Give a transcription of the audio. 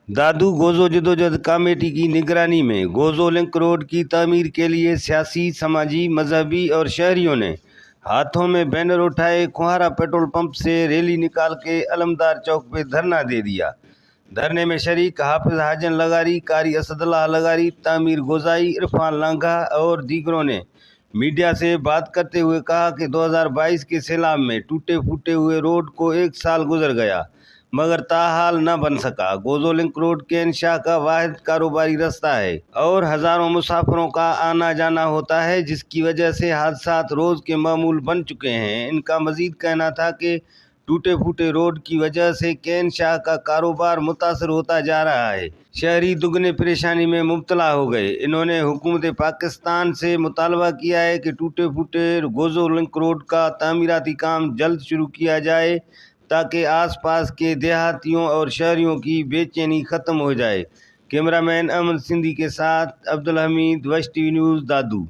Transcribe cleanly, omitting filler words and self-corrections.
दादू Gojo जदोजहद committee की निगरानी में गोजो लिंक रोड की तामीर के लिए सियासी, समाजी, मजहबी और शहरियों ने हाथों में बैनर उठाए कुहारा पेट्रोल पंप से रैली निकाल के अलमदार चौक पे धरना दे दिया। धरने में शरीक हाफिज हाजन लगारी, कारी असदुल्लाह लगारी, तामीर गोजाई, इरफान लांघा और दीगरों ने मीडिया से बात करते हुए कहा कि 2022 के सैलाब में टूटे फूटे हुए रोड को 1 साल गुजर गया मगर ताहाल न बन सका। गोजो लिंक रोड के इंशा का वाहिद कारोबारी रास्ता है और हजारों मुसाफिरों का आना जाना होता है, जिसकी वजह से हादसात रोज के मामूल बन चुके हैं। इनका मजीद कहना था कि टूटे फूटे रोड की वजह से कैन शाह का कारोबार मुतासर होता जा रहा है। शहरी दुगने परेशानी में मुब्तला हो गए। इन्होंने हुकूमत पाकिस्तान से मुतालबा किया है कि टूटे फूटे गोजो लिंक रोड का तामीराती काम जल्द शुरू किया जाए ताकि आसपास के देहातियों और शहरियों की बेचैनी ख़त्म हो जाए। कैमरामैन अमन सिंधी के साथ अब्दुल हमीद, वश टीवी न्यूज़, दादू।